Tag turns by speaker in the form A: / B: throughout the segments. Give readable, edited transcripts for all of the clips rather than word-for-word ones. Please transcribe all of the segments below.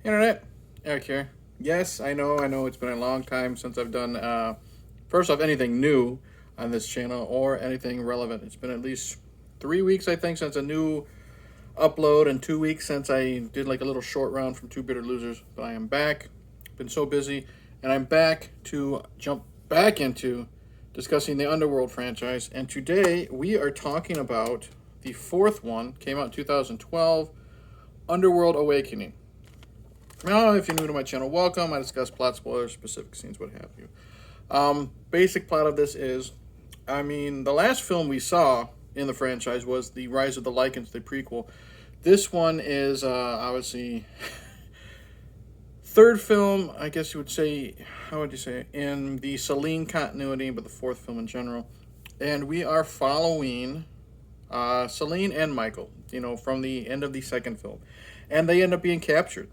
A: Internet, Eric here. Yes, I know, it's been a long time since I've done, first off, anything new on this channel or anything relevant. It's been at least 3 weeks, I think, since a new upload, and 2 weeks since I did like a little short round from Two Bitter Losers. But I am back. Been so busy, and I'm back to jump back into discussing the Underworld franchise. And today we are talking about the fourth one, came out in 2012, Underworld Awakening. Now, if you're new to my channel, welcome. I discuss plot spoilers, specific scenes, what have you. Basic plot of this is, the last film we saw in the franchise was The Rise of the Lycans, the prequel. This one is, obviously, third film, I guess you would say, how would you say it, in the Selene continuity, but the fourth film in general. And we are following Selene and Michael, from the end of the second film. And they end up being captured.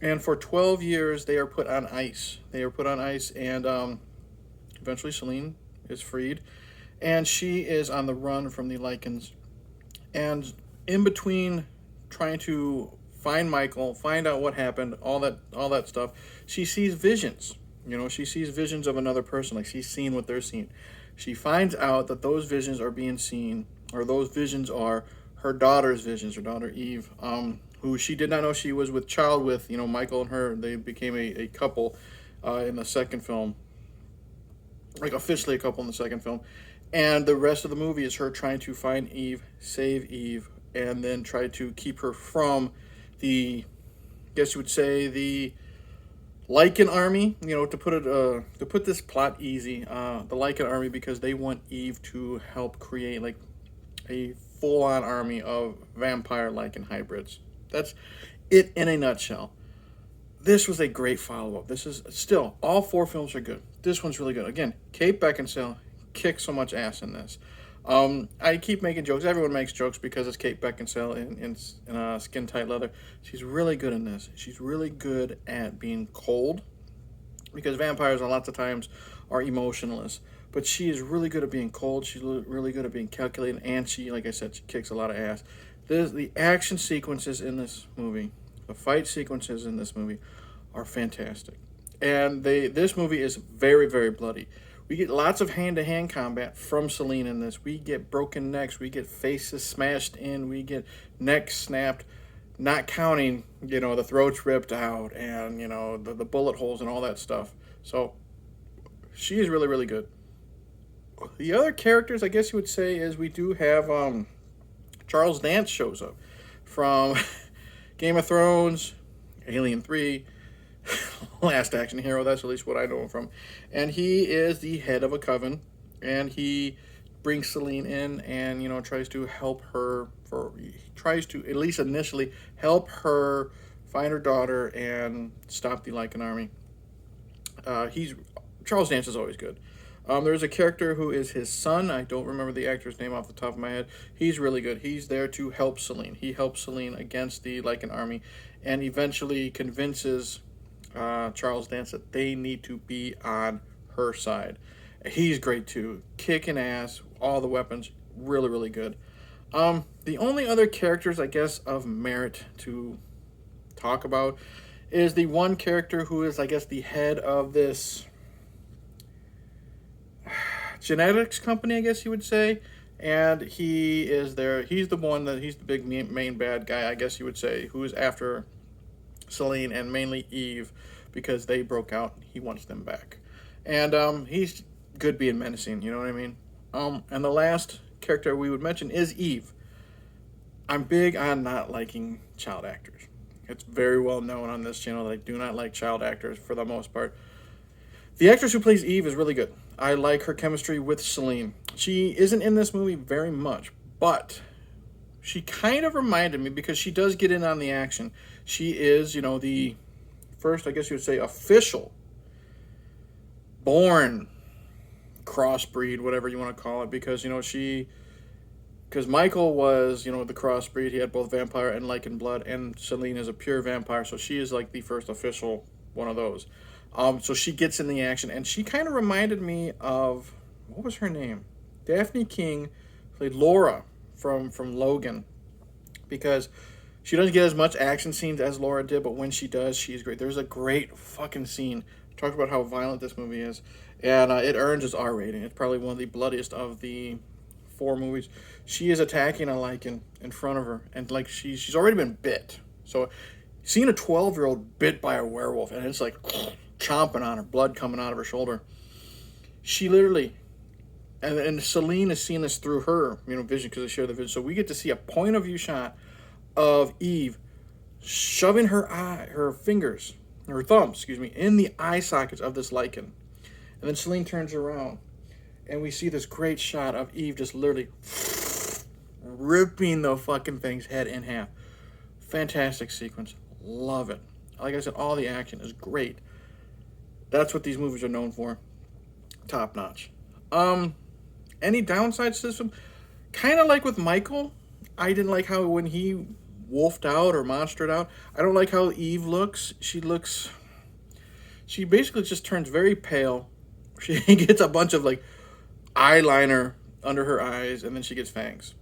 A: And for 12 years, they are put on ice. And eventually Selene is freed. And she is on the run from the Lycans. And in between trying to find Michael, find out what happened, all that stuff, she sees visions. She sees visions of another person, like she's seeing what they're seeing. She finds out that those visions are being seen, or those visions are her daughter's visions, her daughter Eve, who she did not know she was with child with. Michael and her, they became a couple in the second film, like officially a couple in the second film. And the rest of the movie is her trying to find Eve, save Eve, and then try to keep her from the, I guess you would say, the Lycan army. To put this plot easy, the Lycan army, because they want Eve to help create like a full-on army of vampire Lycan hybrids. That's it in a nutshell. This was a great follow-up. This is still, all four films are good. This one's really good. Again, Kate Beckinsale kicks so much ass in this. I keep making jokes. Everyone makes jokes because it's Kate Beckinsale in skin-tight leather. She's really good in this. She's really good at being cold, because vampires, a lot of times, are emotionless. But she is really good at being cold. She's really good at being calculating. And she, like I said, she kicks a lot of ass. The action sequences in this movie, the fight sequences in this movie are fantastic. And this movie is very, very bloody. We get lots of hand-to-hand combat from Selene in this. We get broken necks. We get faces smashed in. We get necks snapped, not counting, the throats ripped out and, the bullet holes and all that stuff. So she is really, really good. The other characters, I guess you would say, is we do have Charles Dance shows up from Game of Thrones, Alien 3, Last Action Hero. That's at least what I know him from. And he is the head of a coven, and he brings Selene in and, tries to help her, tries to, at least initially, help her find her daughter and stop the Lycan army. Charles Dance is always good. There's a character who is his son. I don't remember the actor's name off the top of my head. He's really good. He's there to help Selene. He helps Selene against the Lycan army, and eventually convinces Charles Dance that they need to be on her side. He's great too. Kicking ass, all the weapons, really, really good. The only other characters, I guess, of merit to talk about is the one character who is, I guess, the head of this genetics company, I guess you would say. And he is there. He's the big main bad guy, I guess you would say, who is after Selene and mainly Eve, because they broke out. He wants them back. And he's good being menacing, you know what I mean? And the last character we would mention is Eve. I'm big on not liking child actors. It's very well known on this channel that I do not like child actors for the most part. The actress who plays Eve is really good. I like her chemistry with Selene. She isn't in this movie very much, but she kind of reminded me, because she does get in on the action. She is, the first, I guess you would say, official born crossbreed, whatever you want to call it, because, because Michael was, the crossbreed. He had both vampire and Lycan blood, and Selene is a pure vampire, so she is like the first official one of those. So she gets in the action, and she kind of reminded me of, what was her name? Daphne King played Laura from Logan, because She doesn't get as much action scenes as Laura did, but when she does, she's great. There's a great fucking scene. Talk about how violent this movie is, and it earns its R rating. It's probably one of the bloodiest of the four movies. She is attacking a lichen in front of her, and like she's already been bit. So seeing a 12-year-old bit by a werewolf, and it's like chomping on her, blood coming out of her shoulder. She literally, and Selene is seeing this through her, vision, because they share the vision. So we get to see a point of view shot of Eve shoving her fingers, her thumbs, in the eye sockets of this lichen. And then Selene turns around, and we see this great shot of Eve just literally ripping the fucking thing's head in half. Fantastic sequence. Love it. Like I said, all the action is great. That's what these movies are known for. Top notch. Any downsides to this film? Kind of like with Michael. I didn't like how when he wolfed out or monstered out. I don't like how Eve looks. She basically just turns very pale. She gets a bunch of like eyeliner under her eyes, and then she gets fangs.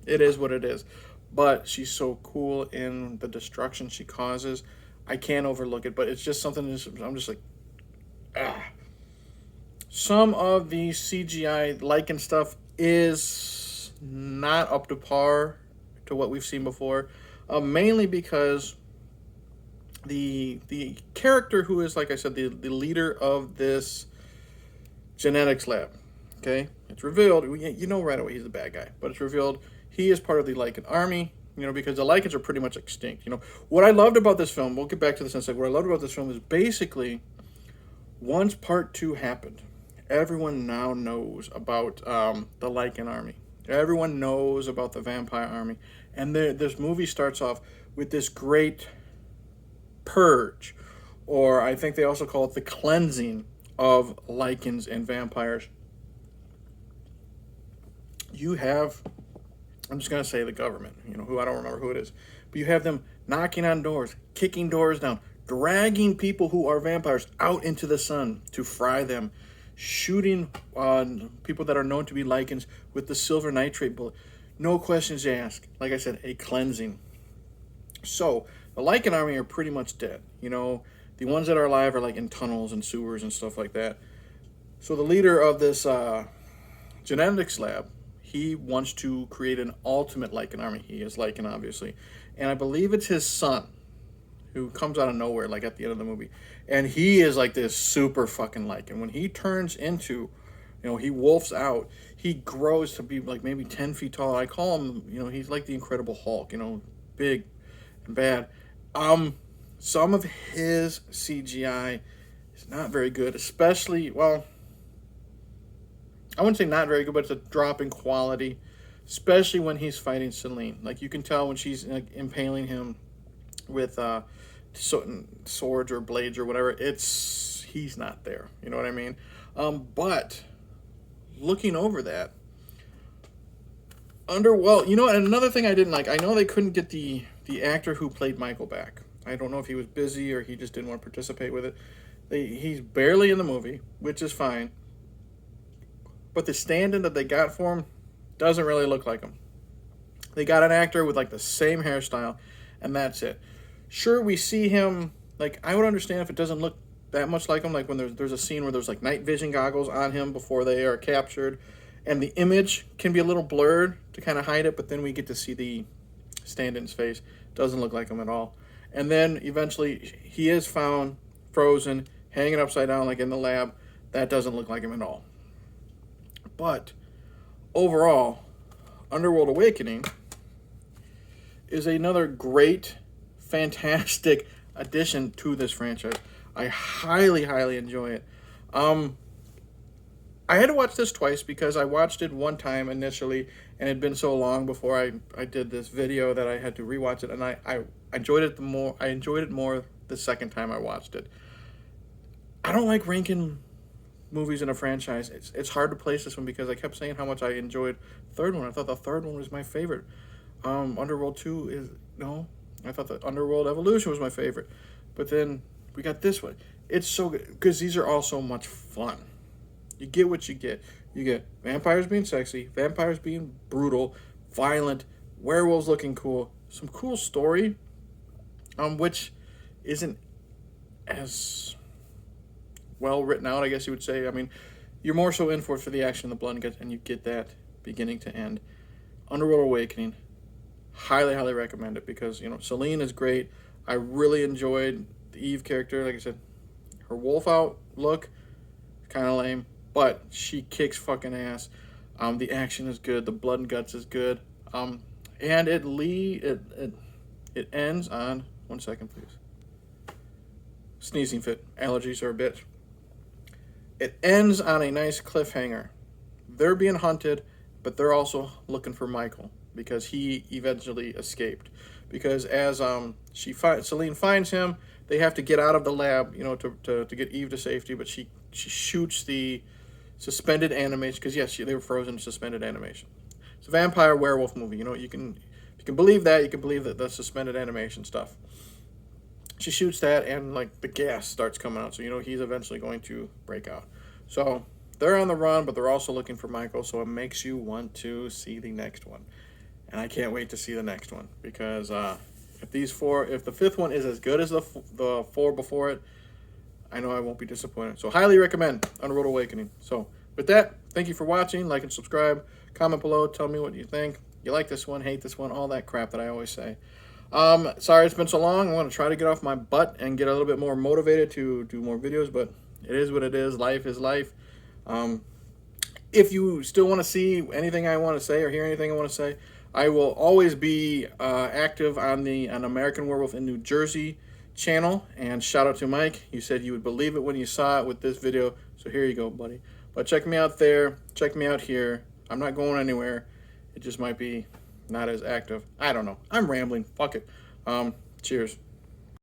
A: It is what it is. But she's so cool in the destruction she causes. I can't overlook it, but it's just something I'm just like, ah. Some of the CGI lichen stuff is not up to par to what we've seen before, mainly because the character who is, like I said, the leader of this genetics lab, okay, it's revealed, you know right away he's the bad guy, but it's revealed he is part of the lichen army, because the lichens are pretty much extinct. What I loved about this film, we'll get back to this in a second, what I loved about this film is basically, once part 2 happened, everyone now knows about the lichen army. Everyone knows about the vampire army. And this movie starts off with this great purge, or I think they also call it the cleansing of lichens and vampires. You have, I'm just going to say the government, who I don't remember who it is, but you have them knocking on doors, kicking doors down, dragging people who are vampires out into the sun to fry them, shooting on people that are known to be lichens with the silver nitrate bullet. No questions asked. Like I said, a cleansing. So the lichen army are pretty much dead. The ones that are alive are like in tunnels and sewers and stuff like that. So the leader of this genetics lab, he wants to create an ultimate lichen army. He is lichen, obviously. And I believe it's his son who comes out of nowhere, like at the end of the movie. And he is like this super fucking lichen. When he turns into, he wolfs out, he grows to be like maybe 10 feet tall. I call him, he's like the Incredible Hulk, big and bad. Some of his CGI is not very good, especially, well, I wouldn't say not very good, but it's a drop in quality, especially when he's fighting Selene. Like, you can tell when she's like impaling him with swords or blades or whatever, he's not there. You know what I mean? But looking over that, Underworld, and another thing I didn't like, I know they couldn't get the actor who played Michael back. I don't know if he was busy or he just didn't want to participate with it. He's barely in the movie, which is fine. But the stand-in that they got for him doesn't really look like him. They got an actor with like the same hairstyle, and that's it. Sure, we see him, like, I would understand if it doesn't look that much like him, like when there's a scene where there's like night vision goggles on him before they are captured, and the image can be a little blurred to kind of hide it, but then we get to see the stand-in's face. Doesn't look like him at all. And then eventually he is found frozen, hanging upside down like in the lab. That doesn't look like him at all. But overall, Underworld Awakening is another great, fantastic addition to this franchise. I highly, highly enjoy it. I had to watch this twice because I watched it one time initially, and it had been so long before I did this video that I had to rewatch it, and I enjoyed it more. I enjoyed it more the second time I watched it. I don't like ranking movies in a franchise. It's hard to place this one because I kept saying how much I enjoyed the third one. I thought the third one was my favorite. Underworld 2 is, no, I thought the Underworld Evolution was my favorite. But then we got this one. It's so good because these are all so much fun. You get what you get. You get vampires being sexy, vampires being brutal, violent, Werewolves looking cool. Some cool story, which isn't as well written out, I guess you would say. I mean, you're more so in for the action, the blood, and you get that beginning to end. Underworld Awakening, highly, highly recommend it because, you know, Selene is great. I really enjoyed the Eve character. Like I said, her wolf out look, kind of lame, but she kicks fucking ass. The action is good. The blood and guts is good. And it ends on, 1 second, please. Sneezing fit. Allergies are a bitch. It ends on a nice cliffhanger. They're being hunted, but they're also looking for Michael because he eventually escaped. Because as Selene finds him, they have to get out of the lab, you know, to get Eve to safety. But she shoots the suspended animation because yes, they were frozen suspended animation. It's a vampire werewolf movie. You know, you can believe that. You can believe that the suspended animation stuff. She shoots that, and like the gas starts coming out, so you know he's eventually going to break out. So they're on the run, but they're also looking for Michael. So it makes you want to see the next one, and I can't wait to see the next one because if the fifth one is as good as the four before it, I know I won't be disappointed. So highly recommend Underworld Awakening. So with that, thank you for watching. Like and subscribe. Comment below. Tell me what you think. You like this one, hate this one, all that crap that I always say. Sorry it's been so long. I'm going to try to get off my butt and get a little bit more motivated to do more videos, but it is what it is. Life is life. If you still want to see anything I want to say or hear anything I want to say, I will always be active on an American Werewolf in New Jersey channel. And shout out to Mike. You said you would believe it when you saw it with this video. So here you go, buddy. But check me out there. Check me out here. I'm not going anywhere. It just might be not as active. I don't know. I'm rambling. Fuck it. Cheers.